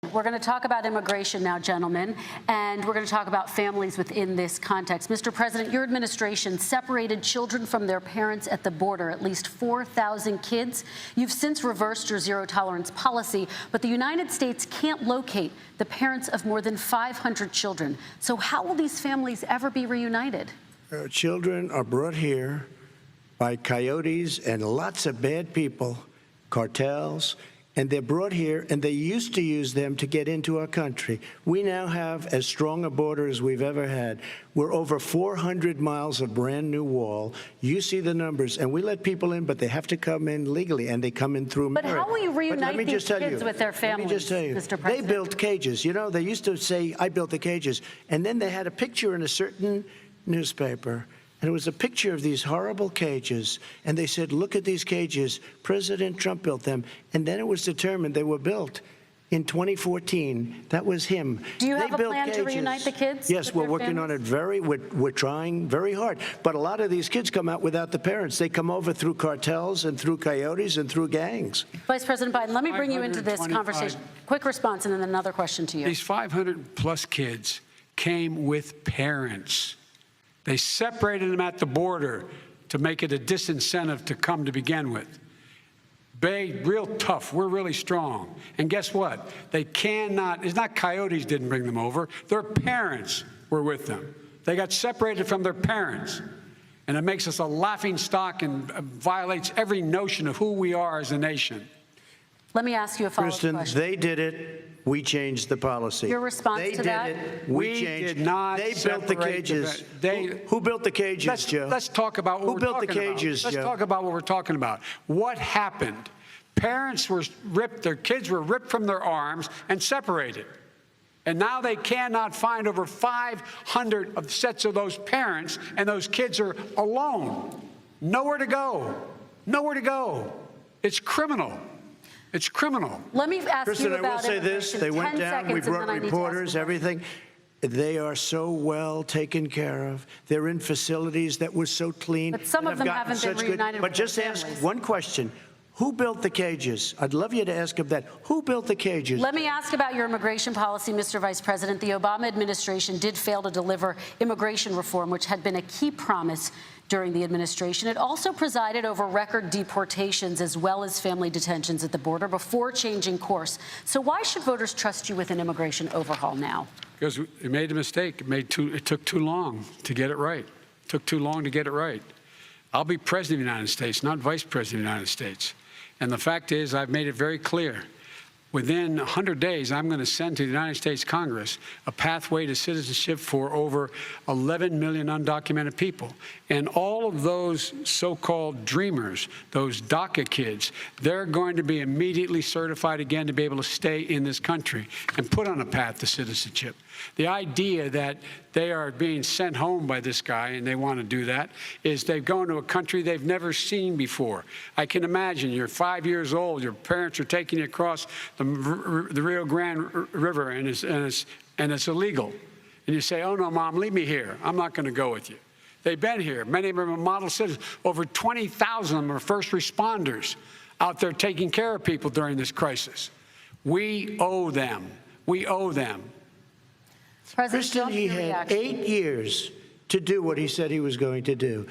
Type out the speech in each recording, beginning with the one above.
We're going to talk about immigration now, gentlemen, and we're going to talk about families within this context. Mr. President, your administration separated children from their parents at the border, at least 4,000 kids. You've since reversed your zero-tolerance policy, but the United States can't locate the parents of more than 500 children. So how will these families ever be reunited? Children are brought here by coyotes and lots of bad people, cartels, and they're brought here, and they used to use them to get into our country. We now have as strong a border as we've ever had. We're over 400 miles of brand new wall. You see the numbers, and we let people in, but they have to come in legally, and they come in through merit. But how will you reunite these kids with their families, let me just tell you, Mr. President? They built cages. You know, they used to say, I built the cages, and then they had a picture in a certain newspaper, and it was a picture of these horrible cages, and they said, look at these cages. President Trump built them, and then it was determined they were built in 2014. That was him. Do you have a plan to reunite the kids? Yes, we're working on it we're trying very hard. But a lot of these kids come out without the parents. They come over through cartels and through coyotes and through gangs. Vice President Biden, let me bring you into this conversation. Quick response and then another question to you. These 500-plus kids came with parents. They separated them at the border to make it a disincentive to come to begin with. Real tough. We're really strong. And guess what? They cannot, it's not coyotes didn't bring them over. Their parents were with them. They got separated from their parents. And it makes us a laughing stock and violates every notion of who we are as a nation. Let me ask you a follow-up question. Kristen, they did it. We changed the policy. Your response to that? They did it. We changed. Did not. They built the cages. Who built the cages, Joe? Let's talk about what we're talking about. Who built the cages, Joe? Let's talk about what we're talking about. What happened? Parents were ripped, their kids were ripped from their arms and separated. And now they cannot find over 500 of sets of those parents, and those kids are alone. Nowhere to go. Nowhere to go. It's criminal. It's criminal. Let me ask Kristen, you about I will say this. They went down. We brought reporters, everything. They are so well taken care of. They're in facilities that were so clean. But some of them haven't been reunited with But just ask one question. Who built the cages? I'd love you to ask him that. Who built the cages? Let me ask about your immigration policy, Mr. Vice President. The Obama administration did fail to deliver immigration reform, which had been a key promise during the administration. It also presided over record deportations as well as family detentions at the border before changing course. So why should voters trust you with an immigration overhaul now? Because it made a mistake. It took too long to get it right. It took too long to get it right. I'll be president of the United States, not vice president of the United States. And the fact is, I've made it very clear. Within 100 days, I'm going to send to the United States Congress a pathway to citizenship for over 11 million undocumented people. And all of those so-called dreamers, those DACA kids, they're going to be immediately certified again to be able to stay in this country and put on a path to citizenship. The idea that they are being sent home by this guy, and they want to do that, is they've gone to a country they've never seen before. I can imagine you're 5 years old, your parents are taking you across the Rio Grande River, and it's illegal. And you say, oh, no, Mom, leave me here. I'm not going to go with you. They've been here. Many of them are model citizens. Over 20,000 of them are first responders out there taking care of people during this crisis. We owe them. We owe them. Kristen, he had 8 years to do what he said he was going to do.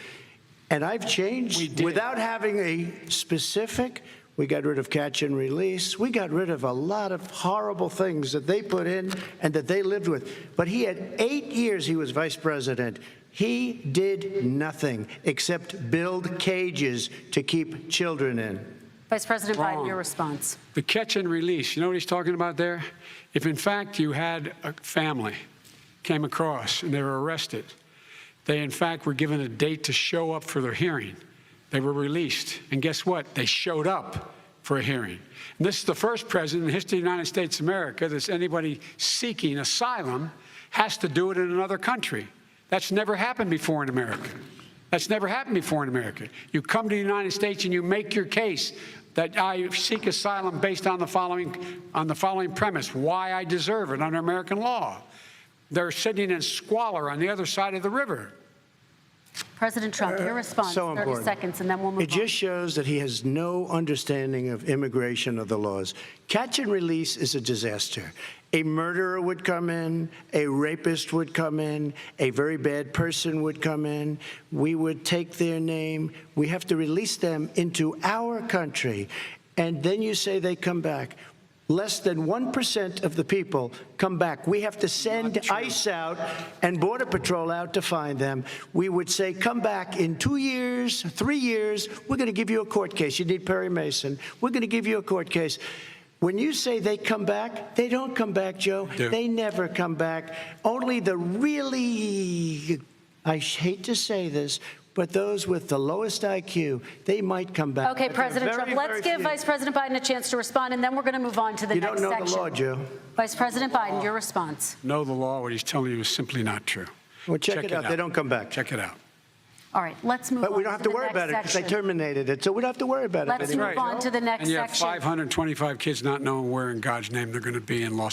And I've changed without having a specific. We got rid of catch and release. We got rid of a lot of horrible things that they put in and that they lived with. But he had 8 years he was vice president. He did nothing except build cages to keep children in. Vice President Biden, your response. The catch and release, you know what he's talking about there? If, in fact, you had a family came across and they were arrested, they, in fact, were given a date to show up for their hearing. They were released. And guess what? They showed up for a hearing. And this is the first president in the history of the United States of America that anybody seeking asylum has to do it in another country. That's never happened before in America. That's never happened before in America. You come to the United States and you make your case that I seek asylum based on the following premise, why I deserve it under American law. They're sitting in squalor on the other side of the river. President Trump, your response, So 30 important. seconds, and then we'll move It on. just shows that he has no understanding of immigration or the laws. Catch and release is a disaster. A murderer would come in, a rapist would come in, a very bad person would come in. We would take their name. We have to release them into our country. And then you say they come back. Less than 1% of the people come back. We have to send ICE out and Border Patrol out to find them. We would say, come back in 2 years, 3 years. We're going to give you a court case. You need Perry Mason. We're going to give you a court case. When you say they come back, they don't come back, Joe. They never come back. Only the really, I hate to say this, but those with the lowest IQ, they might come back. Okay, But they're President very, Trump, let's very give few. Vice President Biden a chance to respond, and then we're going to move on to the You next don't know section. the law, Joe. Vice President Biden, your response. Know the law, what he's telling you is simply not true. Well, check it out. They don't come back. Check it out. All right, let's move on. But we don't have to worry about it because they terminated it, so we don't have to worry about it Let's anymore. move on to the next And you have section. 525 kids not knowing where in God's name they're going to be in Los